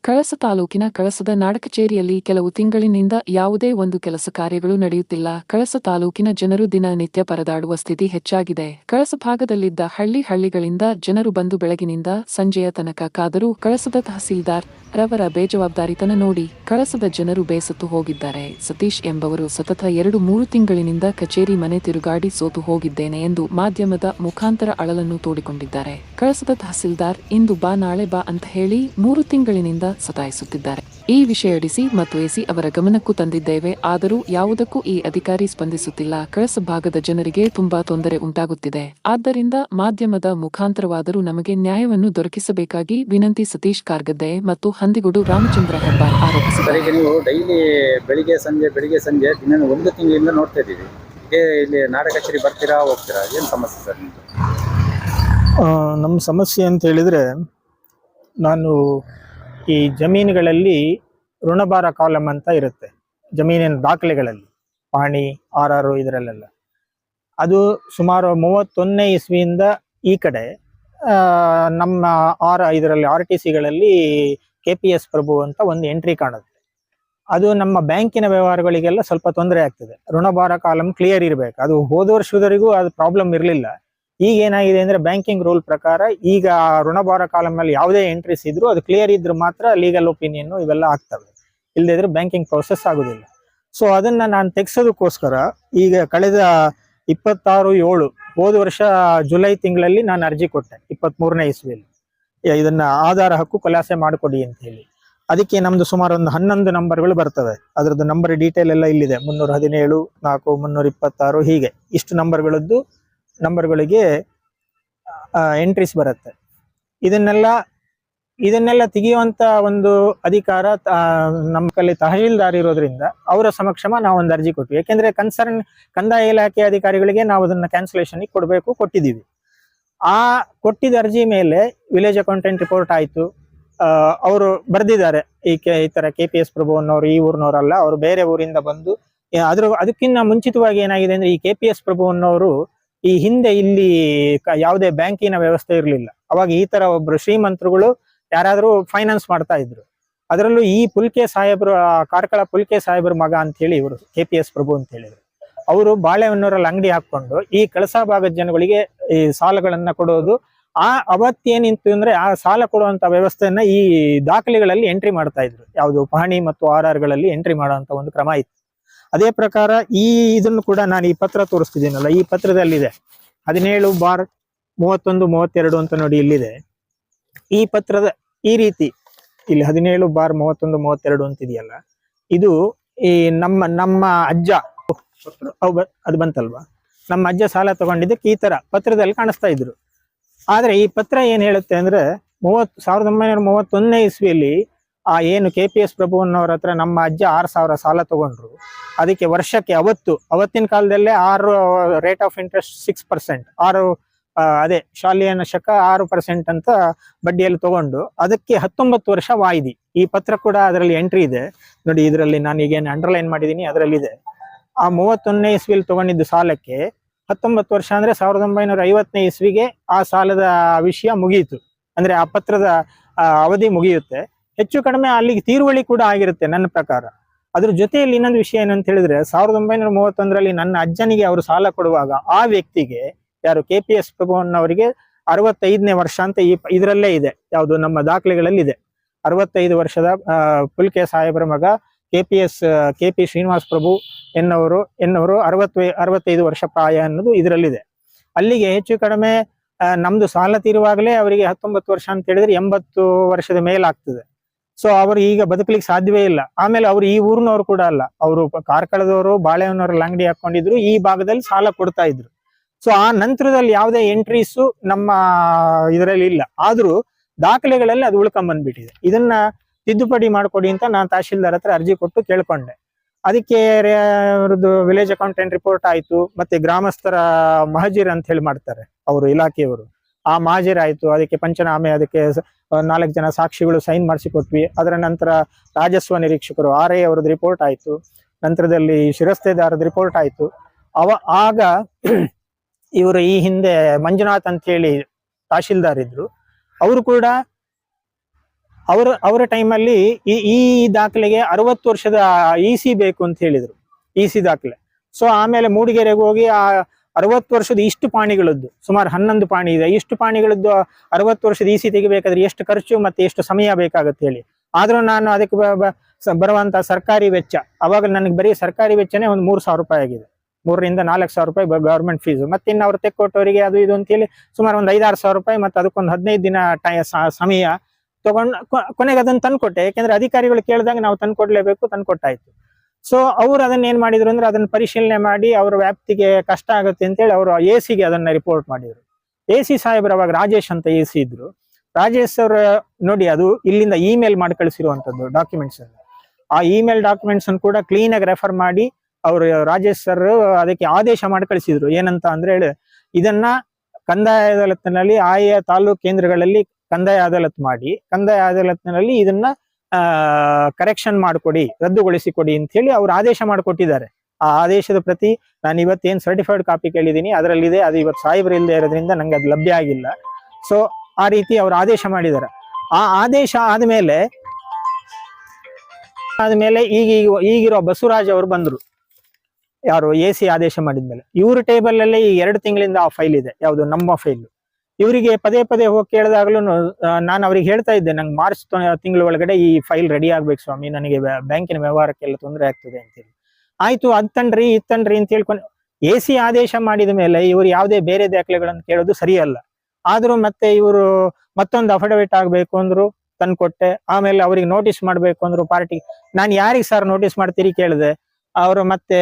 ಕಳಸ ತಾಲೂಕಿನ ಕಳಸದ ನಾಡಕಚೇರಿಯಲ್ಲಿ ಕೆಲವು ತಿಂಗಳಿನಿಂದ ಯಾವುದೇ ಒಂದು ಕೆಲಸ ಕಾರ್ಯಗಳು ನಡೆಯುತ್ತಿಲ್ಲ. ಕಳಸ ತಾಲೂಕಿನ ಜನರು ದಿನ ನಿತ್ಯ ಪರದಾಡುವ ಸ್ಥಿತಿ ಹೆಚ್ಚಾಗಿದೆ. ಕಳಸ ಭಾಗದಲ್ಲಿದ್ದ ಹಳ್ಳಿಗಳಿಂದ ಜನರು ಬಂದು ಬೆಳಗಿನಿಂದ ಸಂಜೆಯ ತನಕ ಕಾದರೂ ಕಳಸದ ತಹಸೀಲ್ದಾರ್ ರವರ ಬೇಜವಾಬ್ದಾರಿತನ ನೋಡಿ ಕಳಸದ ಜನರು ಬೇಸತ್ತು ಹೋಗಿದ್ದಾರೆ. ಸತೀಶ್ ಎಂಬವರು ಸತತ 2-3 ತಿಂಗಳಿನಿಂದ ಕಚೇರಿ ಮನೆ ತಿರುಗಾಡಿ ಸೋತು ಹೋಗಿದ್ದೇನೆ ಎಂದು ಮಾಧ್ಯಮದ ಮುಖಾಂತರ ಅಳಲನ್ನು ತೋಡಿಕೊಂಡಿದ್ದಾರೆ. ಕಳಸದ ತಹಸೀಲ್ದಾರ್ ಇಂದು ಬಾ ನಾಳೆ ಬಾ ಅಂತ ಹೇಳಿ 3 ತಿಂಗಳಿನಿಂದ ಸತಾಯಿಸುತ್ತಿದ್ದಾರೆ. ಈ ವಿಷಯಡಿಸಿ ಮತ್ತು ಎಸಿ ಅವರ ಗಮನಕ್ಕೂ ತಂದಿದ್ದೇವೆ. ಆದರೂ ಯಾವುದಕ್ಕೂ ಈ ಅಧಿಕಾರಿ ಸ್ಪಂದಿಸುತ್ತಿಲ್ಲ. ಕಳಸ ಭಾಗದ ಜನರಿಗೆ ತುಂಬಾ ತೊಂದರೆ ಉಂಟಾಗುತ್ತಿದೆ. ಆದ್ದರಿಂದ ಮಾಧ್ಯಮದ ಮುಖಾಂತರವಾದರೂ ನಮಗೆ ನ್ಯಾಯವನ್ನು ದೊರಕಿಸಬೇಕಾಗಿ ವಿನಂತಿ. ಸತೀಶ್ ಕಾರ್ಗದ್ದೆ ಮತ್ತು ಹಂದಿಗುಡು ರಾಮಚಂದ್ರ ಹೆಬ್ಬಾರ್ ಆರೋಪಿಸಿದ್ದಾರೆ. ನೀವು ಡೈಲಿ ಬೆಳಿಗ್ಗೆ ಸಂಜೆ ದಿನ 1 ತಿಂಗಳಿಂದ ನೋಡ್ತಾ ಇದ್ದೀವಿ. ಇಲ್ಲಿ ನಾಡ ಕಚೇರಿ ಬರ್ತೀರಾ ಹೋಗ್ತೀರಾ? ಏನು ಸಮಸ್ಯೆ ಸರ್ ನಿಮ್ಮದು? ನಮ್ಮ ಸಮಸ್ಯೆ ಅಂತ ಹೇಳಿದರೆ, ನಾನು ಈ ಜಮೀನುಗಳಲ್ಲಿ ಋಣಭಾರ ಕಾಲಮ್ ಅಂತ ಇರುತ್ತೆ ಜಮೀನಿನ ದಾಖಲೆಗಳಲ್ಲಿ, ಪಾಣಿ RR ಇದರಲ್ಲೆಲ್ಲ. ಅದು ಸುಮಾರು 31ನೇ ಇಸ್ವಿಯಿಂದ ಈ ಕಡೆ ನಮ್ಮ ಇದರಲ್ಲಿ RTCಗಳಲ್ಲಿ KPS ಪ್ರಭು ಅಂತ ಒಂದು ಎಂಟ್ರಿ ಕಾಣುತ್ತೆ. ಅದು ನಮ್ಮ ಬ್ಯಾಂಕಿನ ವ್ಯವಹಾರಗಳಿಗೆಲ್ಲ ಸ್ವಲ್ಪ ತೊಂದರೆ ಆಗ್ತದೆ. ಋಣಭಾರ ಕಾಲಮ್ ಕ್ಲಿಯರ್ ಇರಬೇಕು. ಅದು ಹೋದ ವರ್ಷದವರೆಗೂ ಅದು ಪ್ರಾಬ್ಲಮ್ ಇರಲಿಲ್ಲ. ಈಗ ಏನಾಗಿದೆ ಅಂದ್ರೆ, ಬ್ಯಾಂಕಿಂಗ್ ರೂಲ್ ಪ್ರಕಾರ ಈಗ ಋಣಭಾರ ಕಾಲಮ್ ಅಲ್ಲಿ ಯಾವುದೇ ಎಂಟ್ರೀಸ್ ಇದ್ರು ಅದು ಕ್ಲಿಯರ್ ಇದ್ರು ಮಾತ್ರ ಲೀಗಲ್ ಒಪಿನಿಯನ್ ಇವೆಲ್ಲ ಆಗ್ತವೆ. ಇಲ್ಲದಿದ್ರೆ ಬ್ಯಾಂಕಿಂಗ್ ಪ್ರೋಸೆಸ್ ಆಗುದಿಲ್ಲ. ಸೊ ಅದನ್ನ ನಾನು ತೆಗ್ಸೋದಕ್ಕೋಸ್ಕರ ಈಗ ಕಳೆದ 26/7 ಹೋದ ವರ್ಷ ಜುಲೈ ತಿಂಗಳಲ್ಲಿ ನಾನು ಅರ್ಜಿ ಕೊಟ್ಟೆ, 23ನೇ ಇಸ್ವಿಯಲ್ಲಿ. ಇದನ್ನ ಆಧಾರ ಹಕ್ಕು ಖುಲಾಸೆ ಮಾಡಿಕೊಡಿ ಅಂತ ಹೇಳಿ. ಅದಕ್ಕೆ ನಮ್ದು ಸುಮಾರು ಒಂದು 11 ನಂಬರ್ಗಳು ಬರ್ತವೆ. ಅದರದ್ದು ನಂಬರ್ ಡೀಟೇಲ್ ಎಲ್ಲ ಇಲ್ಲಿದೆ. 317 4 326 ಹೀಗೆ ಇಷ್ಟು ನಂಬರ್ಗಳಿಗೆ ಎಂಟ್ರೀಸ್ ಬರುತ್ತೆ. ಇದನ್ನೆಲ್ಲ ತೆಗೆಯುವಂತ ಒಂದು ಅಧಿಕಾರ ನಮ್ಮ ಕಲ್ಲಿ ತಹಶೀಲ್ದಾರ್ ಇರೋದ್ರಿಂದ ಅವರ ಸಮಕ್ಷಮ ನಾವು ಒಂದು ಅರ್ಜಿ ಕೊಟ್ವಿ. ಯಾಕೆಂದ್ರೆ ಕಂದಾಯ ಇಲಾಖೆ ಅಧಿಕಾರಿಗಳಿಗೆ ನಾವು ಅದನ್ನ ಕ್ಯಾನ್ಸಲೇಷನ್ ಕೊಟ್ಟಿದ್ದೀವಿ. ಆ ಕೊಟ್ಟಿದ್ದ ಅರ್ಜಿ ಮೇಲೆ ವಿಲೇಜ್ ಅಕೌಂಟೆಂಟ್ ರಿಪೋರ್ಟ್ ಆಯ್ತು. ಅವರು ಬರೆದಿದ್ದಾರೆ, ಈ ತರ KPS ಪ್ರಭು ಅನ್ನೋರು ಈ ಊರಿನವರಲ್ಲ, ಅವರು ಬೇರೆ ಊರಿಂದ ಬಂದು. ಅದಕ್ಕಿಂತ ಮುಂಚಿತವಾಗಿ ಏನಾಗಿದೆ ಅಂದ್ರೆ, ಈ KPS ಪ್ರಭು ಅನ್ನೋರು ಈ ಹಿಂದೆ ಇಲ್ಲಿ ಯಾವುದೇ ಬ್ಯಾಂಕಿನ ವ್ಯವಸ್ಥೆ ಇರಲಿಲ್ಲ. ಅವಾಗ ಈ ತರ ಒಬ್ರು ಶ್ರೀಮಂತರುಗಳು ಯಾರಾದ್ರೂ ಫೈನಾನ್ಸ್ ಮಾಡ್ತಾ ಇದ್ರು. ಅದರಲ್ಲೂ ಈ ಪುಲ್ಕೆ ಸಾಹೇಬ್ರು, ಕಾರ್ಕಳ ಪುಲ್ಕೆ ಸಾಹೇಬ್ರ ಮಗ ಅಂತ ಹೇಳಿ ಇವರು KPS ಪ್ರಭು ಅಂತ ಹೇಳಿದ್ರು. ಅವರು ಬಾಳೆಹೊನ್ನೂರಲ್ಲಿ ಅಂಗಡಿ ಹಾಕೊಂಡು ಈ ಕಳಸ ಭಾಗದ ಜನಗಳಿಗೆ ಈ ಸಾಲಗಳನ್ನ ಕೊಡೋದು. ಅವತ್ತೇನಿತ್ತು ಅಂದ್ರೆ, ಆ ಸಾಲ ಕೊಡುವಂತ ವ್ಯವಸ್ಥೆಯನ್ನ ಈ ದಾಖಲೆಗಳಲ್ಲಿ ಎಂಟ್ರಿ ಮಾಡ್ತಾ ಇದ್ರು. ಯಾವುದು ಪಹಣಿ ಮತ್ತು RRಗಳಲ್ಲಿ ಎಂಟ್ರಿ ಮಾಡುವಂತ ಒಂದು ಕ್ರಮ ಇತ್ತು. ಅದೇ ಪ್ರಕಾರ ಇದನ್ನು ಕೂಡ ನಾನು ಈ ಪತ್ರ ತೋರಿಸ್ತಿದ್ದೀನಲ್ಲ, ಈ ಪತ್ರದಲ್ಲಿದೆ 17/31-32 ಅಂತ ನೋಡಿ ಇಲ್ಲಿದೆ. ಈ ಪತ್ರದ ಈ ರೀತಿ ಇಲ್ಲಿ 17/31-32 ಅಂತ ಇದೆಯಲ್ಲ, ಇದು ಈ ನಮ್ಮ ಅಜ್ಜ ಅದು ಬಂತಲ್ವಾ, ನಮ್ಮ ಅಜ್ಜ ಸಾಲ ತಗೊಂಡಿದ್ದಕ್ಕೆ ಈ ತರ ಪತ್ರದಲ್ಲಿ ಕಾಣಿಸ್ತಾ ಇದ್ರು. ಆದ್ರೆ ಈ ಪತ್ರ ಏನ್ ಹೇಳುತ್ತೆ ಅಂದ್ರೆ, 1931ನೇ ಇಸ್ವಿಯಲ್ಲಿ ಏನು KPS ಪ್ರಭು ಅನ್ನೋರ ಹತ್ರ ನಮ್ಮ ಅಜ್ಜ 6,000 ಸಾಲ ತಗೊಂಡ್ರು. ಅದಕ್ಕೆ ವರ್ಷಕ್ಕೆ ಅವತ್ತಿನ ಕಾಲದಲ್ಲೇ ರೇಟ್ ಆಫ್ ಇಂಟ್ರೆಸ್ಟ್ 6%, ಅದೇ ಶಾಲಿಯನ ಶಕ 6% ಅಂತ ಬಡ್ಡಿಯಲ್ಲಿ ತಗೊಂಡು ಅದಕ್ಕೆ 19 ವರ್ಷ ವಾಯಿದಿ. ಈ ಪತ್ರ ಕೂಡ ಅದರಲ್ಲಿ ಎಂಟ್ರಿ ಇದೆ ನೋಡಿ. ಇದರಲ್ಲಿ ನಾನು ಈಗೇನು ಅಂಡರ್ಲೈನ್ ಮಾಡಿದೀನಿ ಅದರಲ್ಲಿದೆ. ಆ 31ನೇ ಇಸ್ವಿಯಲ್ಲಿ ತಗೊಂಡಿದ್ದು ಸಾಲಕ್ಕೆ 19 ವರ್ಷ ಅಂದ್ರೆ 1950ನೇ ಇಸ್ವಿಗೆ ಆ ಸಾಲದ ವಿಷಯ ಮುಗಿಯಿತು. ಅಂದ್ರೆ ಆ ಪತ್ರದ ಅವಧಿ ಮುಗಿಯುತ್ತೆ. ಹೆಚ್ಚು ಕಡಿಮೆ ಅಲ್ಲಿಗೆ ತೀರುವಳಿ ಕೂಡ ಆಗಿರುತ್ತೆ ನನ್ನ ಪ್ರಕಾರ. ಅದ್ರ ಜೊತೆಯಲ್ಲಿ ಇನ್ನೊಂದು ವಿಷಯ ಏನಂತ ಹೇಳಿದ್ರೆ, 1931ರಲ್ಲಿ ನನ್ನ ಅಜ್ಜನಿಗೆ ಅವರು ಸಾಲ ಕೊಡುವಾಗ ಆ ವ್ಯಕ್ತಿಗೆ, ಯಾರು KPS ಪ್ರಭು ಅನ್ನೋರಿಗೆ 65ನೇ ವರ್ಷ ಅಂತ ಇದರಲ್ಲೇ ಇದೆ, ಯಾವುದು ನಮ್ಮ ದಾಖಲೆಗಳಲ್ಲಿ ಇದೆ. 65 ವರ್ಷದ ಪುಲ್ಕೆ ಸಾಹೇಬರ ಮಗ KP ಶ್ರೀನಿವಾಸ್ ಪ್ರಭು ಎನ್ನವರು 65 ವರ್ಷ ಪ್ರಾಯ ಅನ್ನೋದು ಇದರಲ್ಲಿದೆ. ಅಲ್ಲಿಗೆ ಹೆಚ್ಚು ಕಡಿಮೆ ನಮ್ದು ಸಾಲ ತೀರುವಾಗಲೇ ಅವರಿಗೆ 19 ವರ್ಷ ಅಂತ ಹೇಳಿದ್ರೆ 80 ವರ್ಷದ ಮೇಲಾಗ್ತದೆ. ಸೊ ಅವರು ಈಗ ಬದುಕಲಿಕ್ಕೆ ಸಾಧ್ಯವೇ ಇಲ್ಲ. ಆಮೇಲೆ ಅವರು ಈ ಊರಿನವರು ಕೂಡ ಅಲ್ಲ, ಅವರು ಕಾರ್ಕಳದವರು, ಬಾಳೆಹೊನ್ನೂರಲ್ಲಿ ಅಂಗಡಿ ಹಾಕೊಂಡಿದ್ರು, ಈ ಭಾಗದಲ್ಲಿ ಸಾಲ ಕೊಡ್ತಾ ಇದ್ರು. ಸೊ ಆ ನಂತರದಲ್ಲಿ ಯಾವುದೇ ಎಂಟ್ರೀಸು ನಮ್ಮ ಇದರಲ್ಲಿ ಇಲ್ಲ. ಆದ್ರೂ ದಾಖಲೆಗಳಲ್ಲಿ ಅದು ಉಳ್ಕೊಂಡ್ಬಂದ್ಬಿಟ್ಟಿದೆ. ಇದನ್ನ ತಿದ್ದುಪಡಿ ಮಾಡ್ಕೊಡಿ ಅಂತ ನಾನು ತಹಶೀಲ್ದಾರ್ ಹತ್ರ ಅರ್ಜಿ ಕೊಟ್ಟು ಕೇಳ್ಕೊಂಡೆ. ಅದಕ್ಕೆ ಅವ್ರದ್ದು ವಿಲೇಜ್ ಅಕೌಂಟೆಂಟ್ ರಿಪೋರ್ಟ್ ಆಯ್ತು, ಮತ್ತೆ ಗ್ರಾಮಸ್ಥರ ಮಹಜೀರ್ ಅಂತ ಹೇಳಿ ಮಾಡ್ತಾರೆ ಅವರು ಇಲಾಖೆಯವರು, ಆ ಮಹಜೀರ್ ಆಯ್ತು. ಅದಕ್ಕೆ ಪಂಚನಾಮೆ, ಅದಕ್ಕೆ 4 ಜನ ಸಾಕ್ಷಿಗಳು ಸೈನ್ ಮಾಡಿಸಿ ಕೊಟ್ವಿ. ಅದರ ನಂತರ ರಾಜಸ್ವ ನಿರೀಕ್ಷಕರು RI ಅವರದ್ದು ರಿಪೋರ್ಟ್ ಆಯ್ತು. ನಂತರದಲ್ಲಿ ಶಿರಸ್ತೇದಾರದ ರಿಪೋರ್ಟ್ ಆಯ್ತು. ಆಗ ಇವರು ಈ ಹಿಂದೆ ಮಂಜುನಾಥ್ ಅಂತ ಹೇಳಿ ತಹಶೀಲ್ದಾರ್ ಇದ್ರು, ಅವರು ಕೂಡ ಅವರ ಟೈಮಲ್ಲಿ ಈ ದಾಖಲೆಗೆ 60 ವರ್ಷದ ಇಸಿ ಬೇಕು ಅಂತ ಹೇಳಿದ್ರು, ಇಸಿ ದಾಖಲೆ. ಸೊ ಆಮೇಲೆ ಮೂಡಿಗೆರೆಗೆ ಹೋಗಿ ಆ 60 ವರ್ಷದ ಇಷ್ಟು ಪಾಣಿಗಳದ್ದು, ಸುಮಾರು 11 ಪಾಣಿ ಇದೆ, ಇಷ್ಟು ಪಾಣಿಗಳದ್ದು 60 ವರ್ಷದ ಇಸಿ ತೆಗಿಬೇಕಾದ್ರೆ ಎಷ್ಟು ಖರ್ಚು ಮತ್ತೆ ಎಷ್ಟು ಸಮಯ ಬೇಕಾಗತ್ತೆ ಹೇಳಿ. ಆದ್ರೂ ನಾನು ಅದಕ್ಕೆ ಬರುವಂತ ಸರ್ಕಾರಿ ವೆಚ್ಚ, ಅವಾಗ ನನಗೆ ಬರೀ ಸರ್ಕಾರಿ ವೆಚ್ಚನೇ ಒಂದು 3,000 ರೂಪಾಯಿ ಆಗಿದೆ. 3,000 ರಿಂದ 4,000 ರೂಪಾಯಿ ಗವರ್ಮೆಂಟ್ ಫೀಸು. ಮತ್ತೆ ಇನ್ನು ಅವ್ರು ತೆಕ್ಕೊಟ್ಟವರಿಗೆ ಅದು ಇದು ಅಂತೇಳಿ ಸುಮಾರು ಒಂದು 5,000-6,000 ರೂಪಾಯಿ, ಮತ್ತೆ ಅದಕ್ಕೊಂದು 15 ದಿನ ಸಮಯ ತಗೊಂಡು ಕೊನೆಗೆ ಅದನ್ನ ತಂದ್ಕೊಟ್ಟೆ. ಯಾಕೆಂದ್ರೆ ಅಧಿಕಾರಿಗಳು ಕೇಳಿದಾಗ ನಾವು ತಂದ್ಕೊಡ್ಲೇಬೇಕು, ತಂದ್ಕೊಟ್ಟಾಯ್ತು. ಸೊ ಅವ್ರು ಅದನ್ನ ಏನ್ ಮಾಡಿದ್ರು ಅಂದ್ರೆ ಅದನ್ನ ಪರಿಶೀಲನೆ ಮಾಡಿ ಅವ್ರ ವ್ಯಾಪ್ತಿಗೆ ಕಷ್ಟ ಆಗುತ್ತೆ ಅಂತೇಳಿ ಅವರು ಎಸಿಗೆ ಅದನ್ನ ರಿಪೋರ್ಟ್ ಮಾಡಿದ್ರು. ಎಸಿ ಸಾಹೇಬ್ರು ಅವಾಗ ರಾಜೇಶ್ ಅಂತ ಎಸಿ ಇದ್ರು. ರಾಜೇಶ್ ಅವ್ರ ನೋಡಿ, ಅದು ಇಲ್ಲಿಂದ ಇಮೇಲ್ ಮಾಡಿ ಕಳಿಸಿರುವಂತದ್ದು ಡಾಕ್ಯುಮೆಂಟ್ಸ್ ಅನ್ನು. ಆ ಇಮೇಲ್ ಡಾಕ್ಯುಮೆಂಟ್ಸ್ ಅನ್ನು ಕೂಡ ಕ್ಲೀನ್ ಆಗಿ ರೆಫರ್ ಮಾಡಿ ಅವರು ರಾಜೇಶ್ ಸರ್ ಅದಕ್ಕೆ ಆದೇಶ ಮಾಡಿ ಕಳಿಸಿದ್ರು. ಏನಂತ ಅಂದ್ರೆ ಇದನ್ನ ಕಂದಾಯ ಅದಾಲತ್ನಲ್ಲಿ ಆಯಾ ತಾಲೂಕು ಕೇಂದ್ರಗಳಲ್ಲಿ ಕಂದಾಯ ಅದಾಲತ್ ಮಾಡಿ, ಕಂದಾಯ ಅದಾಲತ್ನಲ್ಲಿ ಇದನ್ನ ಕರೆಕ್ಷನ್ ಮಾಡಿಕೊಡಿ, ರದ್ದುಗೊಳಿಸಿ ಕೊಡಿ ಅಂತ ಹೇಳಿ ಅವ್ರು ಆದೇಶ ಮಾಡಿಕೊಟ್ಟಿದ್ದಾರೆ. ಆ ಆದೇಶದ ಪ್ರತಿ ನಾನು ಇವತ್ತೇನು ಸರ್ಟಿಫೈಡ್ ಕಾಪಿ ಕೇಳಿದ್ದೀನಿ ಅದರಲ್ಲಿದೆ. ಅದು ಇವತ್ತು ಸಾಹೇಬ್ರು ಇಲ್ಲದೆ ಇರೋದ್ರಿಂದ ನಂಗೆ ಅದು ಲಭ್ಯ ಆಗಿಲ್ಲ. ಸೊ ಆ ರೀತಿ ಅವ್ರು ಆದೇಶ ಮಾಡಿದ್ದಾರೆ. ಆ ಆದೇಶ ಆದ್ಮೇಲೆ ಈಗಿರೋ ಬಸವರಾಜ್ ಅವರು ಬಂದ್ರು, ಯಾರು ಎಸಿ ಆದೇಶ ಮಾಡಿದ್ಮೇಲೆ. ಇವ್ರ ಟೇಬಲ್ ಅಲ್ಲಿ 2 ತಿಂಗಳಿಂದ ಆ ಫೈಲ್ ಇದೆ, ಯಾವುದು ನಮ್ಮ ಫೈಲ್. ಇವರಿಗೆ ಪದೇ ಪದೇ ಹೋಗಿ ಕೇಳಿದಾಗ್ಲೂ ನಾನು ಅವ್ರಿಗೆ ಹೇಳ್ತಾ ಇದ್ದೆ, ನಂಗೆ ಮಾರ್ಚ್ ತಿಂಗಳ ಒಳಗಡೆ ಈ ಫೈಲ್ ರೆಡಿ ಆಗ್ಬೇಕು ಸ್ವಾಮಿ, ನನಗೆ ಬ್ಯಾಂಕಿನ ವ್ಯವಹಾರಕ್ಕೆಲ್ಲ ತೊಂದರೆ ಆಗ್ತದೆ ಅಂತೇಳಿ. ಆಯ್ತು, ಅದ್ ತನ್ರಿ ಇದ್ ತನ್ರಿ ಅಂತ ಹೇಳ್ಕೊಂಡು ಎಸಿ ಆದೇಶ ಮಾಡಿದ ಮೇಲೆ ಇವರು ಯಾವುದೇ ಬೇರೆ ದಾಖಲೆಗಳನ್ನು ಕೇಳೋದು ಸರಿಯಲ್ಲ. ಆದ್ರೂ ಮತ್ತೆ ಇವರು ಮತ್ತೊಂದು ಅಫಿಡವಿಟ್ ಆಗ್ಬೇಕು ಅಂದ್ರು, ತಂದ್ಕೊಟ್ಟೆ. ಆಮೇಲೆ ಅವ್ರಿಗೆ ನೋಟಿಸ್ ಮಾಡ್ಬೇಕು ಅಂದ್ರು ಪಾರ್ಟಿ. ನಾನು ಯಾರಿಗೆ ಸರ್ ನೋಟಿಸ್ ಮಾಡ್ತೀರಿ ಕೇಳಿದೆ. ಅವರು ಮತ್ತೆ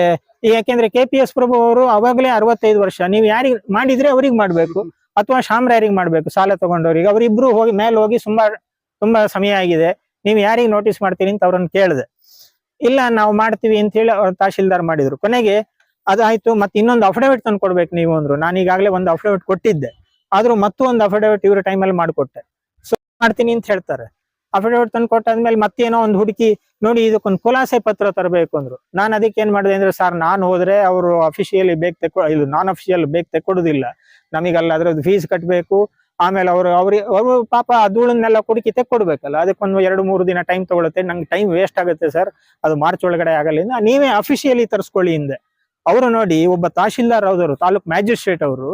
ಯಾಕೆಂದ್ರೆ KPS ಪ್ರಭು ಅವರು ಅವಾಗಲೇ 65 ವರ್ಷ, ನೀವು ಯಾರಿಗೆ ಮಾಡಿದ್ರೆ ಅವ್ರಿಗೆ ಮಾಡ್ಬೇಕು ಅಥವಾ ಶಾಮ್ರಾರಿಗೆ ಮಾಡ್ಬೇಕು, ಸಾಲ ತಗೊಂಡವ್ರಿಗೆ. ಅವರಿಬ್ರು ಹೋಗಿ ಮೇಲೆ ಹೋಗಿ ತುಂಬಾ ಸಮಯ ಆಗಿದೆ, ನೀವು ಯಾರಿಗೆ ನೋಟಿಸ್ ಮಾಡ್ತೀರಿ ಅಂತ ಅವ್ರನ್ನ ಕೇಳಿದೆ. ಇಲ್ಲ ನಾವು ಮಾಡ್ತೀವಿ ಅಂತ ಹೇಳಿ ಅವ್ರ ತಹಶೀಲ್ದಾರ್ ಮಾಡಿದ್ರು. ಕೊನೆಗೆ ಅದಾಯ್ತು, ಮತ್ತೆ ಇನ್ನೊಂದು ಅಫಿಡವಿಟ್ ತಂದು ಕೊಡ್ಬೇಕು ನೀವು ಅಂದ್ರು. ನಾನು ಈಗಾಗಲೇ ಒಂದು ಅಫಿಡವಿಟ್ ಕೊಟ್ಟಿದ್ದೆ, ಆದ್ರೂ ಮತ್ತೊಂದು ಅಫಿಡವಿಟ್ ಇವ್ರ ಟೈಮಲ್ಲಿ ಮಾಡಿಕೊಟ್ಟೆ. ಸೊ ಮಾಡ್ತೀನಿ ಅಂತ ಹೇಳ್ತಾರೆ. ಅಫಿಡವಿಟ್ ತಂದು ಕೊಟ್ಟಾದ್ಮೇಲೆ ಮತ್ತೇನೋ ಒಂದು ಹುಡುಕಿ ನೋಡಿ ಇದಕ್ಕೊಂದು ಖುಲಾಸೆ ಪತ್ರ ತರಬೇಕು ಅಂದ್ರು. ನಾನು ಅದಕ್ಕೆ ಏನ್ ಮಾಡಿದೆ ಅಂದ್ರೆ, ಸರ್ ನಾನು ಹೋದ್ರೆ ಅವರು ಅಫಿಷಿಯಲಿ ಇದು ನಾನ್ ಅಫಿಷಿಯಲ್ ಬೇಕ್ ತೆಕ್ಕೊಡುದಿಲ್ಲ, ನಮಗಲ್ಲ ಅದ್ರದ್ದು ಫೀಸ್ ಕಟ್ಟಬೇಕು. ಆಮೇಲೆ ಅವರು ಪಾಪ ಧೂಳನ್ನೆಲ್ಲ ಕುಡುಕಿ ತೆಕ್ಕೊಡ್ಬೇಕಲ್ಲ, ಅದಕ್ಕೊಂದು 2-3 ದಿನ ಟೈಮ್ ತಗೊಳುತ್ತೆ. ನಂಗೆ ಟೈಮ್ ವೇಸ್ಟ್ ಆಗುತ್ತೆ ಸರ್, ಅದು ಮಾರ್ಚ್ ಒಳಗಡೆ ಆಗಲ್ಲ, ನೀವೇ ಅಫಿಷಿಯಲಿ ತರಿಸ್ಕೊಳ್ಳಿ ಹಿಂದೆ. ಅವರು ನೋಡಿ, ಒಬ್ಬ ತಹಶೀಲ್ದಾರ್ ಅವರು, ತಾಲೂಕ್ ಮ್ಯಾಜಿಸ್ಟ್ರೇಟ್ ಅವರು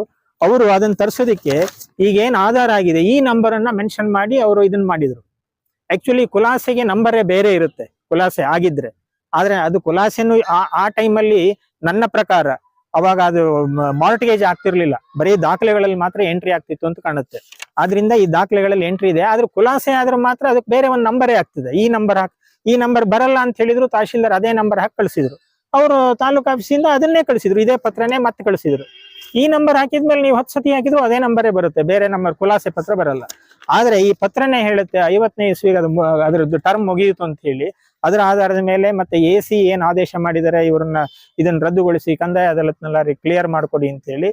ಅದನ್ನ ತರಿಸೋದಿಕ್ಕೆ ಈಗ ಏನ್ ಆಧಾರ ಆಗಿದೆ ಈ ನಂಬರ್ ಅನ್ನ ಮೆನ್ಷನ್ ಮಾಡಿ ಅವರು ಇದನ್ನ ಮಾಡಿದ್ರು. ಆಕ್ಚುಲಿ ಖುಲಾಸೆಗೆ ನಂಬರೇ ಬೇರೆ ಇರುತ್ತೆ ಖುಲಾಸೆ ಆಗಿದ್ರೆ, ಆದ್ರೆ ಅದು ಖುಲಾಸೆನು ಆ ಟೈಮಲ್ಲಿ ನನ್ನ ಪ್ರಕಾರ ಅವಾಗ ಅದು ಮಾರ್ಟ್ಗೇಜ್ ಆಗ್ತಿರ್ಲಿಲ್ಲ, ಬರೀ ದಾಖಲೆಗಳಲ್ಲಿ ಮಾತ್ರ ಎಂಟ್ರಿ ಆಗ್ತಿತ್ತು ಅಂತ ಕಾಣುತ್ತೆ. ಆದ್ರಿಂದ ಈ ದಾಖಲೆಗಳಲ್ಲಿ ಎಂಟ್ರಿ ಇದೆ, ಆದ್ರೆ ಖುಲಾಸೆ ಆದ್ರೆ ಮಾತ್ರ ಅದಕ್ಕೆ ಬೇರೆ ಒಂದು ನಂಬರೇ ಆಗ್ತದೆ. ಈ ನಂಬರ್ ಬರಲ್ಲ ಅಂತ ಹೇಳಿದ್ರು, ತಹಶೀಲ್ದಾರ್ ಅದೇ ನಂಬರ್ ಹಾಕಿ ಕಳಿಸಿದ್ರು. ಅವರು ತಾಲೂಕು ಆಫೀಸಿಂದ ಅದನ್ನೇ ಕಳಿಸಿದ್ರು, ಇದೇ ಪತ್ರನೇ ಮತ್ತೆ ಕಳಿಸಿದ್ರು. ಈ ನಂಬರ್ ಹಾಕಿದ್ಮೇಲೆ ನೀವು 10 ಸತಿ ಹಾಕಿದ್ರು ಅದೇ ನಂಬರೇ ಬರುತ್ತೆ, ಬೇರೆ ನಂಬರ್ ಖುಲಾಸೆ ಪತ್ರ ಬರಲ್ಲ. ಆದ್ರೆ ಈ ಪತ್ರನೇ ಹೇಳುತ್ತೆ 50ನೇ ಇಸ್ವಿಗೆ ಅದ್ರದ್ದು ಟರ್ಮ್ ಮುಗಿಯಿತು ಅಂತ ಹೇಳಿ. ಅದರ ಆಧಾರದ ಮೇಲೆ ಮತ್ತೆ ಎಸಿ ಏನ್ ಆದೇಶ ಮಾಡಿದರೆ ಇದನ್ನ ರದ್ದುಗೊಳಿಸಿ ಕಂದಾಯ ಅದಾಲತ್ನಲ್ಲಿ ಕ್ಲಿಯರ್ ಮಾಡ್ಕೊಡಿ ಅಂತ ಹೇಳಿ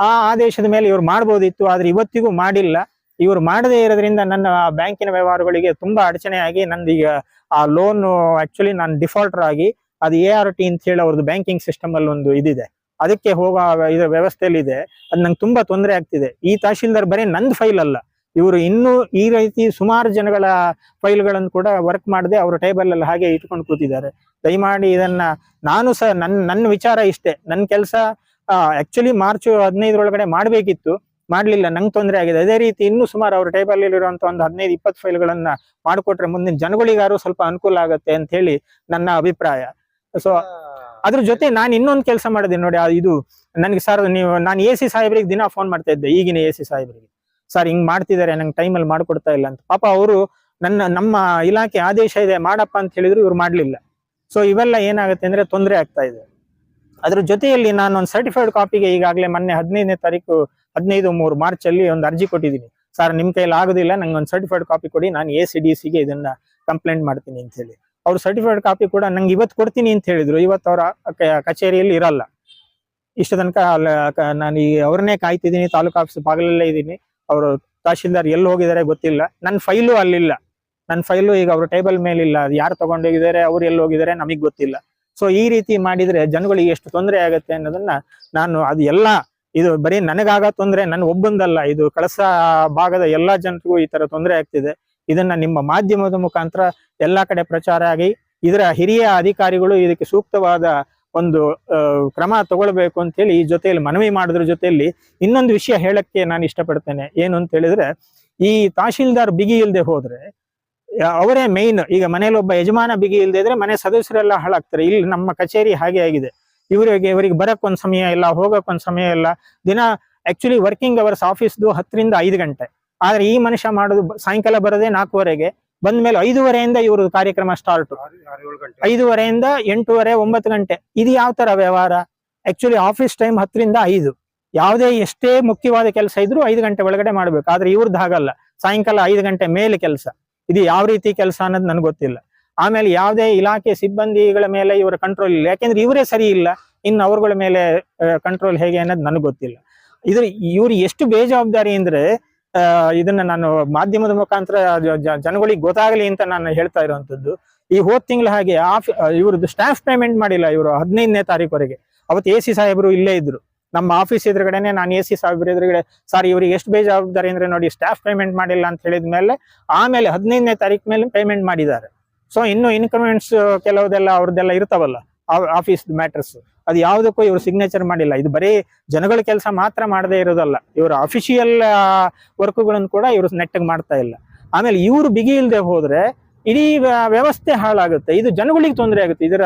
ಆ ಆದೇಶದ ಮೇಲೆ ಇವ್ರು ಮಾಡ್ಬೋದಿತ್ತು. ಆದ್ರೆ ಇವತ್ತಿಗೂ ಮಾಡಿಲ್ಲ. ಇವ್ರು ಮಾಡದೇ ಇರೋದ್ರಿಂದ ನನ್ನ ಬ್ಯಾಂಕಿನ ವ್ಯವಹಾರಗಳಿಗೆ ತುಂಬಾ ಅಡಚಣೆ ಆಗಿ ನಂದೀಗ ಆ ಲೋನ್ ಆಕ್ಚುಲಿ ನಾನು ಡಿಫಾಲ್ಟರ್ ಆಗಿ ಅದು ART ಅಂತ ಹೇಳಿ ಅವ್ರದ್ದು ಬ್ಯಾಂಕಿಂಗ್ ಸಿಸ್ಟಮ್ ಅಲ್ಲಿ ಒಂದು ಇದಿದೆ, ಅದಕ್ಕೆ ಹೋಗೋ ಇದು ವ್ಯವಸ್ಥೆಯಲ್ಲಿ ಇದೆ. ಅದು ನಂಗೆ ತುಂಬಾ ತೊಂದರೆ ಆಗ್ತಿದೆ. ಈ ತಹಶೀಲ್ದಾರ್ ಬರೀ ನಂದು ಫೈಲ್ ಅಲ್ಲ, ಇವರು ಇನ್ನೂ ಈ ರೀತಿ ಸುಮಾರು ಜನಗಳ ಫೈಲ್ಗಳನ್ನು ಕೂಡ ವರ್ಕ್ ಮಾಡದೆ ಅವರ ಟೇಬಲ್ ಅಲ್ಲಿ ಹಾಗೆ ಇಟ್ಕೊಂಡು ಕೂತಿದ್ದಾರೆ. ದಯಮಾಡಿ ಇದನ್ನ ನಾನು ಸಹ ನನ್ನ ವಿಚಾರ ಇಷ್ಟೇ, ನನ್ನ ಕೆಲಸ ಆಕ್ಚುಲಿ ಮಾರ್ಚ್ 15 ಒಳಗಡೆ ಮಾಡ್ಬೇಕಿತ್ತು, ಮಾಡ್ಲಿಲ್ಲ, ನಂಗೆ ತೊಂದರೆ ಆಗಿದೆ. ಅದೇ ರೀತಿ ಇನ್ನೂ ಸುಮಾರು ಅವ್ರ ಟೇಬಲ್ ಇರುವಂತ ಒಂದು 15-20 ಫೈಲ್ಗಳನ್ನ ಮಾಡಿಕೊಟ್ರೆ ಮುಂದಿನ ಜನಗಳಿಗಾರು ಸ್ವಲ್ಪ ಅನುಕೂಲ ಆಗುತ್ತೆ ಅಂತ ಹೇಳಿ ನನ್ನ ಅಭಿಪ್ರಾಯ. ಸೊ ಅದ್ರ ಜೊತೆ ನಾನು ಇನ್ನೊಂದು ಕೆಲಸ ಮಾಡಿದೆ ನೋಡಿ, ಇದು ನನಗೆ ಸರ್ ನಾನು ಎಸಿ ಸಾಹೇಬ್ರಿಗೆ ದಿನ ಫೋನ್ ಮಾಡ್ತಾ ಇದ್ದೆ, ಈಗಿನ ಎಸಿ ಸಾಹೇಬ್ರಿಗೆ, ಸರ್ ಹಿಂಗ್ ಮಾಡ್ತಿದ್ದಾರೆ, ನಂಗೆ ಟೈಮಲ್ಲಿ ಮಾಡ್ಕೊಡ್ತಾ ಇಲ್ಲ ಅಂತ. ಪಾಪ ಅವರು ನಮ್ಮ ಇಲಾಖೆ ಆದೇಶ ಇದೆ ಮಾಡಪ್ಪ ಅಂತ ಹೇಳಿದ್ರು, ಇವ್ರು ಮಾಡ್ಲಿಲ್ಲ. ಸೊ ಇವೆಲ್ಲ ಏನಾಗುತ್ತೆ ಅಂದ್ರೆ ತೊಂದರೆ ಆಗ್ತಾ ಇದೆ. ಅದ್ರ ಜೊತೆಯಲ್ಲಿ ನಾನು ಒಂದು ಸರ್ಟಿಫೈಡ್ ಕಾಪಿಗೆ ಈಗಾಗಲೇ ಮೊನ್ನೆ 15ನೇ ತಾರೀಕು 15 ಮಾರ್ಚ್ ಅಲ್ಲಿ ಒಂದು ಅರ್ಜಿ ಕೊಟ್ಟಿದ್ದೀನಿ. ಸರ್ ನಿಮ್ ಕೈಯಲ್ಲಿ ಆಗೋದಿಲ್ಲ, ನಂಗೆ ಒಂದು ಸರ್ಟಿಫೈಡ್ ಕಾಪಿ ಕೊಡಿ, ನಾನು ACDCಗೆ ಇದನ್ನ ಕಂಪ್ಲೇಂಟ್ ಮಾಡ್ತೀನಿ ಅಂತ ಹೇಳಿ. ಅವ್ರು ಸರ್ಟಿಫೈಡ್ ಕಾಪಿ ಕೂಡ ನಂಗೆ ಇವತ್ತು ಕೊಡ್ತೀನಿ ಅಂತ ಹೇಳಿದ್ರು. ಇವತ್ತು ಅವರ ಕಚೇರಿಯಲ್ಲಿ ಇರಲ್ಲ. ಇಷ್ಟು ತನಕ ನಾನು ಅವ್ರನ್ನೇ ಕಾಯ್ತಿದ್ದೀನಿ, ತಾಲೂಕು ಆಫೀಸ್ ಬಾಗಿಲಲ್ಲೇ ಇದ್ದೀನಿ. ಅವರು ತಹಶೀಲ್ದಾರ್ ಎಲ್ಲಿ ಹೋಗಿದ್ದಾರೆ ಗೊತ್ತಿಲ್ಲ. ನನ್ನ ಫೈಲು ಅಲ್ಲಿಲ್ಲ, ನನ್ನ ಫೈಲು ಈಗ ಅವ್ರ ಟೇಬಲ್ ಮೇಲಿಲ್ಲ. ಅದು ಯಾರು ತಗೊಂಡೋಗಿದ್ದಾರೆ, ಅವ್ರು ಎಲ್ಲಿ ಹೋಗಿದ್ದಾರೆ ನಮಗ್ ಗೊತ್ತಿಲ್ಲ. ಸೊ ಈ ರೀತಿ ಮಾಡಿದ್ರೆ ಜನಗಳಿಗೆ ಎಷ್ಟು ತೊಂದರೆ ಆಗುತ್ತೆ ಅನ್ನೋದನ್ನ ಅದು ಎಲ್ಲ ಇದು ಬರೀ ನನಗಾಗ ತೊಂದರೆ, ನನ್ನ ಒಬ್ಬಂದಲ್ಲ, ಇದು ಕಳಸ ಭಾಗದ ಎಲ್ಲಾ ಜನರಿಗೂ ಈ ತರ ತೊಂದರೆ ಆಗ್ತಿದೆ. ಇದನ್ನ ನಿಮ್ಮ ಮಾಧ್ಯಮದ ಮುಖಾಂತರ ಎಲ್ಲಾ ಕಡೆ ಪ್ರಚಾರ ಆಗಿ ಇದರ ಹಿರಿಯ ಅಧಿಕಾರಿಗಳು ಇದಕ್ಕೆ ಸೂಕ್ತವಾದ ಒಂದು ಕ್ರಮ ತಗೊಳ್ಬೇಕು ಅಂತ ಹೇಳಿ ಈ ಜೊತೆಯಲ್ಲಿ ಮನವಿ ಮಾಡೋದ್ರ ಜೊತೆಯಲ್ಲಿ ಇನ್ನೊಂದು ವಿಷಯ ಹೇಳಕ್ಕೆ ನಾನು ಇಷ್ಟಪಡ್ತೇನೆ. ಏನು ಅಂತ ಹೇಳಿದ್ರೆ, ಈ ತಹಶೀಲ್ದಾರ್ ಬಿಗಿ ಇಲ್ಲದೆ ಹೋದ್ರೆ ಅವರೇ ಮೇಯ್ನ್. ಈಗ ಮನೇಲಿ ಒಬ್ಬ ಯಜಮಾನ ಬಿಗಿ ಇಲ್ಲದೆ ಇದ್ರೆ ಮನೆ ಸದಸ್ಯರೆಲ್ಲ ಹಾಳಾಗ್ತಾರೆ. ಇಲ್ಲಿ ನಮ್ಮ ಕಚೇರಿ ಹಾಗೆ ಆಗಿದೆ. ಇವರಿಗೆ ಬರಕ್ ಒಂದ್ ಸಮಯ ಇಲ್ಲ, ಹೋಗಕ್ ಒಂದ್ ಸಮಯ ಇಲ್ಲ. ದಿನ ಆಕ್ಚುಲಿ ವರ್ಕಿಂಗ್ ಅವರ್ಸ್ ಆಫೀಸ್ದು 10 ರಿಂದ 5 ಗಂಟೆ. ಆದ್ರೆ ಈ ಮನುಷ್ಯ ಮಾಡೋದು ಸಾಯಂಕಾಲ ಬರೋದೇ 4:30ಗೆ. ಬಂದ್ಮೇಲೆ 5:30ಯಿಂದ ಇವರು ಕಾರ್ಯಕ್ರಮ ಸ್ಟಾರ್ಟ್. 5:30ಯಿಂದ 8:30, 9 ಗಂಟೆ. ಇದು ಯಾವ ತರ ವ್ಯವಹಾರ? ಆಕ್ಚುಲಿ ಆಫೀಸ್ ಟೈಮ್ 10 ರಿಂದ 5. ಯಾವುದೇ ಎಷ್ಟೇ ಮುಖ್ಯವಾದ ಕೆಲಸ ಇದ್ರೂ 5 ಗಂಟೆ ಒಳಗಡೆ ಮಾಡ್ಬೇಕು. ಆದ್ರೆ ಇವ್ರದ್ದು ಹಾಗಲ್ಲ, ಸಾಯಂಕಾಲ 5 ಗಂಟೆ ಮೇಲೆ ಕೆಲಸ. ಇದು ಯಾವ ರೀತಿ ಕೆಲಸ ಅನ್ನೋದು ನನ್ಗೆ ಗೊತ್ತಿಲ್ಲ. ಆಮೇಲೆ ಯಾವುದೇ ಇಲಾಖೆ ಸಿಬ್ಬಂದಿಗಳ ಮೇಲೆ ಇವರ ಕಂಟ್ರೋಲ್ ಇಲ್ಲ, ಯಾಕೆಂದ್ರೆ ಇವರೇ ಸರಿ ಇಲ್ಲ. ಇನ್ನು ಅವ್ರಗಳ ಮೇಲೆ ಕಂಟ್ರೋಲ್ ಹೇಗೆ ಅನ್ನೋದು ನನಗೆ ಗೊತ್ತಿಲ್ಲ. ಇವ್ರು ಎಷ್ಟು ಬೇಜವಾಬ್ದಾರಿ ಅಂದ್ರೆ ಇದನ್ನ ನಾನು ಮಾಧ್ಯಮದ ಮುಖಾಂತರ ಜನಗಳಿಗೆ ಗೊತ್ತಾಗಲಿ ಅಂತ ನಾನು ಹೇಳ್ತಾ ಇರುವಂತದ್ದು. ಈ ಹೋದ್ ತಿಂಗಳು ಹಾಗೆ ಇವ್ರದ್ದು ಸ್ಟಾಫ್ ಪೇಮೆಂಟ್ ಮಾಡಿಲ್ಲ ಇವರು 15ನೇ ತಾರೀಕುವರೆಗೆ. ಅವತ್ತು AC ಸಾಹೇಬರು ಇಲ್ಲೇ ಇದ್ರು ನಮ್ಮ ಆಫೀಸ್ ಎದುರುಗಡೆನೆ. ನಾನು AC ಸಾಹೇಬ್ರ ಎದುರುಗಡೆ, ಸಾರ್ ಇವ್ರಿಗೆ ಎಷ್ಟು ಬೇಜವಾಬ್ದಾರಿ ಅಂದ್ರೆ ನೋಡಿ, ಸ್ಟಾಫ್ ಪೇಮೆಂಟ್ ಮಾಡಿಲ್ಲ ಅಂತ ಹೇಳಿದ್ಮೇಲೆ ಆಮೇಲೆ 15ನೇ ತಾರೀಕು ಮೇಲೆ ಪೇಮೆಂಟ್ ಮಾಡಿದ್ದಾರೆ. ಸೊ ಇನ್ನು ಇನ್ಕ್ರಿಮೆಂಟ್ಸ್ ಕೆಲವುದೆಲ್ಲ ಅವ್ರದ್ದೆಲ್ಲ ಇರ್ತಾವಲ್ಲ ಆಫೀಸ್ ಮ್ಯಾಟರ್ಸ್, ಅದು ಯಾವುದಕ್ಕೂ ಇವ್ರು ಸಿಗ್ನೇಚರ್ ಮಾಡಿಲ್ಲ. ಇದು ಬರೀ ಜನಗಳ ಕೆಲಸ ಮಾತ್ರ ಮಾಡದೇ ಇರೋದಲ್ಲ, ಇವ್ರ ಅಫಿಷಿಯಲ್ ವರ್ಕ್ಗಳನ್ನು ಕೂಡ ಇವರು ನೆಟ್ಟಗೆ ಮಾಡ್ತಾ ಇಲ್ಲ. ಆಮೇಲೆ ಇವರು ಬಿಗಿ ಇಲ್ಲದೆ ಹೋದ್ರೆ ಇಡೀ ವ್ಯವಸ್ಥೆ ಹಾಳಾಗುತ್ತೆ. ಇದು ಜನಗಳಿಗೆ ತೊಂದರೆ ಆಗುತ್ತೆ. ಇದರ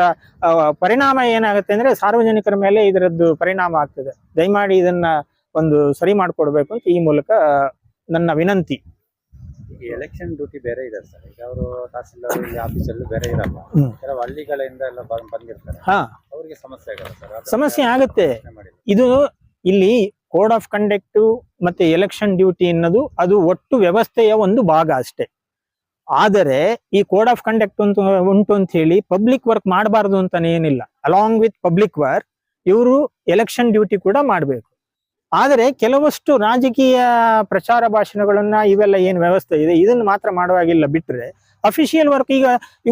ಪರಿಣಾಮ ಏನಾಗುತ್ತೆ ಅಂದ್ರೆ ಸಾರ್ವಜನಿಕರ ಮೇಲೆ ಇದರದ್ದು ಪರಿಣಾಮ ಆಗ್ತದೆ. ದಯಮಾಡಿ ಇದನ್ನ ಒಂದು ಸರಿ ಮಾಡ್ಕೊಡ್ಬೇಕು ಅಂತ ಈ ಮೂಲಕ ನನ್ನ ವಿನಂತಿ. ಎಲೆಕ್ಷನ್ ಡ್ಯೂಟಿ ಬೇರೆ ಇದೆ ಸರ್. ಈಗ ಅವರು ತಹಸೀಲ್ದಾರ್ ಆಫೀಸಲ್ಲೂ ಬೇರೆ ಇರಲ್ಲ, ಕೆಲವು ಹಳ್ಳಿಗಳಿಂದ ಎಲ್ಲ ಬಂದಿರ್ತಾರೆ. ಅವ್ರಿಗೆ ಸಮಸ್ಯೆ ಆಗಲ್ಲ ಸರ್? ಸಮಸ್ಯೆ ಆಗುತ್ತೆ. ಇದು ಇಲ್ಲಿ ಕೋಡ್ ಆಫ್ ಕಂಡಕ್ಟ್ ಮತ್ತೆ ಎಲೆಕ್ಷನ್ ಡ್ಯೂಟಿ ಅನ್ನೋದು ಅದು ಒಟ್ಟು ವ್ಯವಸ್ಥೆಯ ಒಂದು ಭಾಗ ಅಷ್ಟೇ. ಆದರೆ ಈ ಕೋಡ್ ಆಫ್ ಕಂಡಕ್ಟ್ ಉಂಟು ಅಂತ ಹೇಳಿ ಪಬ್ಲಿಕ್ ವರ್ಕ್ ಮಾಡಬಾರ್ದು ಅಂತಾನೆ ಏನಿಲ್ಲ. ಅಲಾಂಗ್ ವಿತ್ ಪಬ್ಲಿಕ್ ವರ್ಕ್ ಇವರು ಎಲೆಕ್ಷನ್ ಡ್ಯೂಟಿ ಕೂಡ ಮಾಡಬೇಕು. ಆದರೆ ಕೆಲವಷ್ಟು ರಾಜಕೀಯ ಪ್ರಚಾರ ಭಾಷಣಗಳನ್ನ ಇವೆಲ್ಲ ಏನ್ ವ್ಯವಸ್ಥೆ ಇದೆ ಇದನ್ನ ಮಾತ್ರ ಮಾಡುವಾಗಿಲ್ಲ. ಬಿಟ್ರೆ ಅಫಿಷಿಯಲ್ ವರ್ಕ್, ಈಗ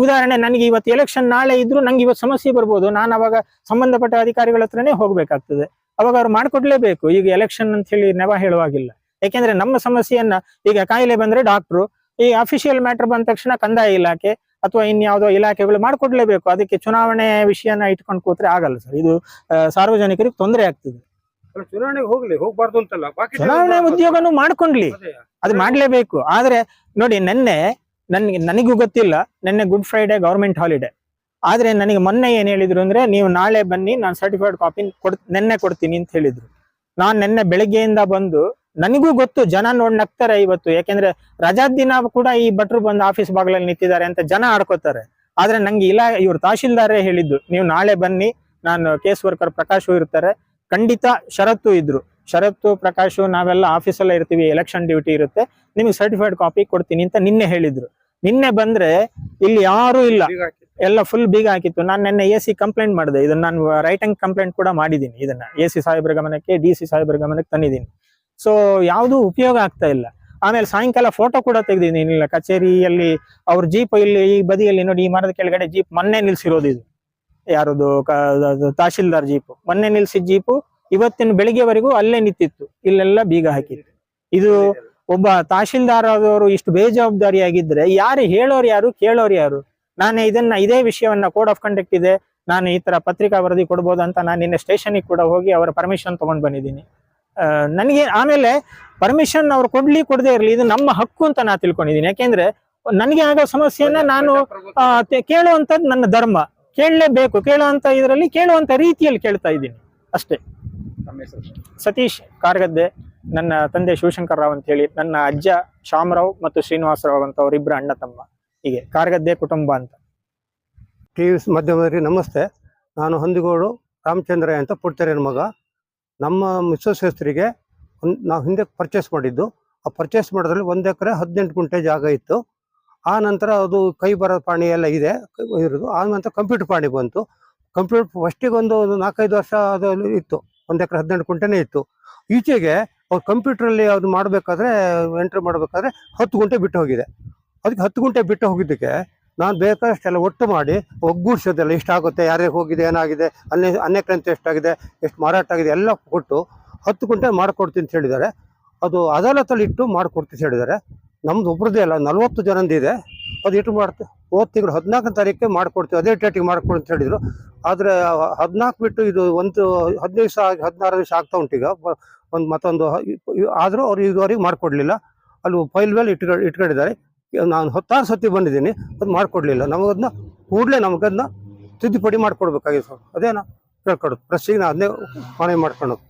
ಉದಾಹರಣೆ, ನನಗೆ ಇವತ್ತು ಎಲೆಕ್ಷನ್ ನಾಳೆ ಇದ್ರು ನಂಗೆ ಇವತ್ತು ಸಮಸ್ಯೆ ಬರ್ಬೋದು. ನಾನು ಅವಾಗ ಸಂಬಂಧಪಟ್ಟ ಅಧಿಕಾರಿಗಳ ಹತ್ರನೇ ಹೋಗ್ಬೇಕಾಗ್ತದೆ. ಅವಾಗ ಅವ್ರು ಮಾಡ್ಕೊಡ್ಲೇಬೇಕು. ಈಗ ಎಲೆಕ್ಷನ್ ಅಂತ ಹೇಳಿ ನೆವ ಹೇಳುವಾಗಿಲ್ಲ. ಯಾಕೆಂದ್ರೆ ನಮ್ಮ ಸಮಸ್ಯೆಯನ್ನ, ಈಗ ಕಾಯಿಲೆ ಬಂದ್ರೆ ಡಾಕ್ಟ್ರು, ಈ ಅಫಿಷಿಯಲ್ ಮ್ಯಾಟರ್ ಬಂದ ತಕ್ಷಣ ಕಂದಾಯ ಇಲಾಖೆ ಅಥವಾ ಇನ್ಯಾವುದೋ ಇಲಾಖೆಗಳು ಮಾಡ್ಕೊಡ್ಲೇಬೇಕು. ಅದಕ್ಕೆ ಚುನಾವಣೆ ವಿಷಯನ ಇಟ್ಕೊಂಡು ಕೂತ್ರೆ ಆಗಲ್ಲ ಸರ್. ಇದು ಸಾರ್ವಜನಿಕರಿಗೆ ತೊಂದರೆ ಆಗ್ತದೆ. ಚುನಾವಣೆಗೆ ಹೋಗ್ಬಾರ್ದು ಅಂತಲ್ಲ, ಚುನಾವಣೆ ಉದ್ಯೋಗನೂ ಮಾಡ್ಕೊಂಡ್ಲಿ, ಅದು ಮಾಡ್ಲೇಬೇಕು. ಆದ್ರೆ ನೋಡಿ, ನನಗೂ ಗೊತ್ತಿಲ್ಲ, ನಿನ್ನೆ ಗುಡ್ ಫ್ರೈಡೆ ಗವರ್ಮೆಂಟ್ ಹಾಲಿಡೇ. ಆದ್ರೆ ನನಗೆ ಮೊನ್ನೆ ಏನ್ ಹೇಳಿದ್ರು ಅಂದ್ರೆ, ನೀವು ನಾಳೆ ಬನ್ನಿ, ನಾನು ಸರ್ಟಿಫೈಡ್ ಕಾಪಿ ನಿನ್ನೆ ಕೊಡ್ತೀನಿ ಅಂತ ಹೇಳಿದ್ರು. ನಾನ್ ನಿನ್ನೆ ಬೆಳಗ್ಗೆಯಿಂದ ಬಂದು, ನನಗೂ ಗೊತ್ತು ಜನ ನೋಡ್ ನಗ್ತಾರೆ ಇವತ್ತು. ಯಾಕೆಂದ್ರೆ ರಜಾ ದಿನ ಕೂಡ ಈ ಭಟ್ರು ಬಂದು ಆಫೀಸ್ ಬಾಗಿಲಲ್ಲಿ ನಿಂತಿದ್ದಾರೆ ಅಂತ ಜನ ಆಡ್ಕೋತಾರೆ. ಆದ್ರೆ ನಂಗೆ ಇವ್ರು ತಹಶೀಲ್ದಾರೇ ಹೇಳಿದ್ದು, ನೀವು ನಾಳೆ ಬನ್ನಿ, ನಾನು ಕೇಸ್ ವರ್ಕರ್ ಪ್ರಕಾಶು ಇರ್ತಾರೆ, ಖಂಡಿತ ಷರತ್ತು ಇದ್ರು. ಷರತ್ತು ಪ್ರಕಾಶು ನಾವೆಲ್ಲ ಆಫೀಸಲ್ಲೇ ಇರ್ತೀವಿ, ಎಲೆಕ್ಷನ್ ಡ್ಯೂಟಿ ಇರುತ್ತೆ, ನಿಮಗೆ ಸರ್ಟಿಫೈಡ್ ಕಾಪಿ ಕೊಡ್ತೀನಿ ಅಂತ ನಿನ್ನೆ ಹೇಳಿದ್ರು. ನಿನ್ನೆ ಬಂದ್ರೆ ಇಲ್ಲಿ ಯಾರು ಇಲ್ಲ, ಎಲ್ಲ ಫುಲ್ ಬೀಗ ಹಾಕಿತ್ತು. ನಾನು ನಿನ್ನೆ AC ಕಂಪ್ಲೇಂಟ್ ಮಾಡಿದೆ. ಇದನ್ನ ನಾನು ರೈಟಿಂಗ್ ಕಂಪ್ಲೇಂಟ್ ಕೂಡ ಮಾಡಿದ್ದೀನಿ. ಇದನ್ನ AC ಸಾಹೇಬ್ರ ಗಮನಕ್ಕೆ, DC ಸಾಹೇಬ್ರ ಗಮನಕ್ಕೆ ತಂದಿದ್ದೀನಿ. ಸೊ ಯಾವ್ದು ಉಪಯೋಗ ಆಗ್ತಾ ಇಲ್ಲ. ಆಮೇಲೆ ಸಾಯಂಕಾಲ ಫೋಟೋ ಕೂಡ ತೆಗೆದಿದ್ದೀನಿ. ಇಲ್ಲ ಕಚೇರಿಯಲ್ಲಿ ಅವ್ರ ಜೀಪ್ ಇಲ್ಲಿ ಈ ಬದಿಯಲ್ಲಿ ನೋಡಿ, ಈ ಮರದ ಕೆಳಗಡೆ ಜೀಪ್ ಮೊನ್ನೆ ನಿಲ್ಸಿರೋದು. ಇದು ಯಾರದು ತಹಶೀಲ್ದಾರ್ ಜೀಪು ಮೊನ್ನೆ ನಿಲ್ಸಿದ ಜೀಪು ಇವತ್ತಿನ ಬೆಳಿಗ್ಗೆವರೆಗೂ ಅಲ್ಲೇ ನಿಂತಿತ್ತು. ಇಲ್ಲೆಲ್ಲ ಬೀಗ ಹಾಕಿತ್ತು. ಇದು ಒಬ್ಬ ತಹಶೀಲ್ದಾರ್ ಆದವರು ಇಷ್ಟು ಬೇಜವಾಬ್ದಾರಿಯಾಗಿದ್ರೆ ಯಾರು ಹೇಳೋರು ಯಾರು, ಕೇಳೋರು ಯಾರು? ನಾನು ಇದೇ ವಿಷಯವನ್ನ ಕೋಡ್ ಆಫ್ ಕಂಡಕ್ಟ್ ಇದೆ, ನಾನು ಈ ತರ ಪತ್ರಿಕಾ ವರದಿ ಕೊಡ್ಬೋದು ಅಂತ ನಾನು ನಿನ್ನೆ ಸ್ಟೇಷನ್ಗೆ ಕೂಡ ಹೋಗಿ ಅವರ ಪರ್ಮಿಷನ್ ತಗೊಂಡ್ ಬಂದಿದ್ದೀನಿ. ನನಗೆ ಆಮೇಲೆ ಪರ್ಮಿಷನ್ ಅವ್ರು ಕೊಡದೇ ಇರಲಿ, ಇದು ನಮ್ಮ ಹಕ್ಕು ಅಂತ ನಾನು ತಿಳ್ಕೊಂಡಿದ್ದೀನಿ. ಯಾಕೆಂದ್ರೆ ನನಗೆ ಆಗೋ ಸಮಸ್ಯೆಯನ್ನ ನಾನು ಕೇಳುವಂತದ್ದು ನನ್ನ ಧರ್ಮ, ಕೇಳಲೇಬೇಕು. ಕೇಳುವಂತ ಇದರಲ್ಲಿ ಕೇಳುವಂತ ರೀತಿಯಲ್ಲಿ ಕೇಳ್ತಾ ಇದ್ದೀನಿ ಅಷ್ಟೇ. ಸತೀಶ್ ಕಾರಗದ್ದೆ, ನನ್ನ ತಂದೆ ಶಿವಶಂಕರ್ ರಾವ್ ಅಂತ ಹೇಳಿ, ನನ್ನ ಅಜ್ಜ ಶಾಮರಾವ್ ಮತ್ತು ಶ್ರೀನಿವಾಸರಾವ್ ಅಂತ ಅವರಿಬ್ಬರು ಅಣ್ಣ ತಮ್ಮ. ಹೀಗೆ ಕಾರಗದ್ದೆ ಕುಟುಂಬ ಅಂತ. TV ಮಾಧ್ಯಮದವರಿಗೆ ನಮಸ್ತೆ. ನಾನು ಹಂದಿಗೋಡು ರಾಮಚಂದ್ರಯ್ಯ ಅಂತ ಪುಡ್ತೆರೆಯ ಮಗ. ನಮ್ಮ ಮಿಸ್ಸಸ್ ಹೆಸರಿಗೆ ನಾವು ಹಿಂದೆ ಪರ್ಚೇಸ್ ಮಾಡಿದ್ದು. ಆ ಪರ್ಚೇಸ್ ಮಾಡೋದ್ರಲ್ಲಿ 1 ಎಕರೆ 18 ಗುಂಟೆ ಜಾಗ ಇತ್ತು. ಆ ನಂತರ ಅದು ಕೈ ಬರೋ ಪಾಣಿ ಎಲ್ಲ ಇದೆ ಇರೋದು. ಆ ನಂತರ ಕಂಪ್ಯೂಟರ್ ಪಾಣಿ ಬಂತು. ಕಂಪ್ಯೂಟರ್ ಫಸ್ಟಿಗೆ ಒಂದು 4-5 ವರ್ಷ ಅದು ಇತ್ತು, 1 ಎಕರೆ 18 ಗುಂಟೆನೇ ಇತ್ತು. ಈಚೆಗೆ ಅವ್ರು ಕಂಪ್ಯೂಟ್ರಲ್ಲಿ ಅದು ಮಾಡಬೇಕಾದ್ರೆ, ಎಂಟ್ರಿ ಮಾಡಬೇಕಾದ್ರೆ 10 ಗುಂಟೆ ಬಿಟ್ಟು ಹೋಗಿದೆ. ಅದಕ್ಕೆ 10 ಗುಂಟೆ ಬಿಟ್ಟು ಹೋಗಿದ್ದಕ್ಕೆ ನಾನು ಬೇಕಾದಷ್ಟೆಲ್ಲ ಒಟ್ಟು ಮಾಡಿ ಒಗ್ಗೂಡಿಸೋದೆಲ್ಲ ಎಷ್ಟಾಗುತ್ತೆ, ಯಾರ್ಯಾರು ಹೋಗಿದೆ, ಏನಾಗಿದೆ, ಅನ್ಯಕ್ರಂತ ಎಷ್ಟಾಗಿದೆ, ಎಷ್ಟು ಮಾರಾಟ ಆಗಿದೆ ಎಲ್ಲ ಕೊಟ್ಟು 10 ಗುಂಟೆ ಮಾಡಿಕೊಡ್ತೀನಿ ಅಂತ ಹೇಳಿದ್ದಾರೆ. ಅದು ಅದಾಲತಲ್ಲಿ ಇಟ್ಟು ಮಾಡಿಕೊಡ್ತೀನಿ ಅಂತ ಹೇಳಿದ್ದಾರೆ. ನಮ್ದು ಒಬ್ರದ್ದೇ ಅಲ್ಲ 40 ಜನಂದಿದೆ. ಅದು ಇಟ್ಟು ಮಾಡ್ತೀವಿ. ಹೋದ ತಿಂಗಳು 14ನೇ ತಾರೀಕಿಗೆ ಮಾಡ್ಕೊಡ್ತೀವಿ, ಅದೇ ಡೇಟಿಗೆ ಮಾಡ್ಕೊಡಿ ಅಂತ ಹೇಳಿದ್ರು. ಆದರೆ 14 ಬಿಟ್ಟು ಇದು ಒಂದು 15 ದಿವಸ 16 ದಿವಸ ಆಗ್ತಾ ಉಂಟು. ಈಗ ಮತ್ತೊಂದು ಆದರೂ ಅವ್ರು ಇದುವರೆಗೆ ಮಾಡಿಕೊಡ್ಲಿಲ್ಲ. ಅಲ್ಲಿ ಫೈಲ್ ಮೇಲೆ ಇಟ್ಕೊಂಡಿದ್ದಾರೆ. ನಾನು 10 ಸತಿ ಬಂದಿದ್ದೀನಿ, ಅದು ಮಾಡಿಕೊಡ್ಲಿಲ್ಲ. ನಮಗದನ್ನ ಕೂಡಲೇ ನಮಗದನ್ನ ತಿದ್ದುಪಡಿ ಮಾಡಿಕೊಡ್ಬೇಕಾಗಿದೆ ಸರ್. ಅದೇನಾ ಕೇಳ್ಕೊಡೋದು ಪ್ರೆಸ್ಸಿಗೆ ನಾನು ಅದನ್ನೇ ಮನವಿ ಮಾಡ್ಕೊಳ್ಳೋದು.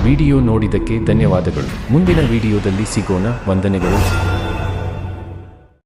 ವಿಡಿಯೋ ನೋಡಿದ್ದಕ್ಕೆ ಧನ್ಯವಾದಗಳು. ಮುಂದಿನ ವಿಡಿಯೋದಲ್ಲಿ ಸಿಗೋಣ. ವಂದನೆಗಳು.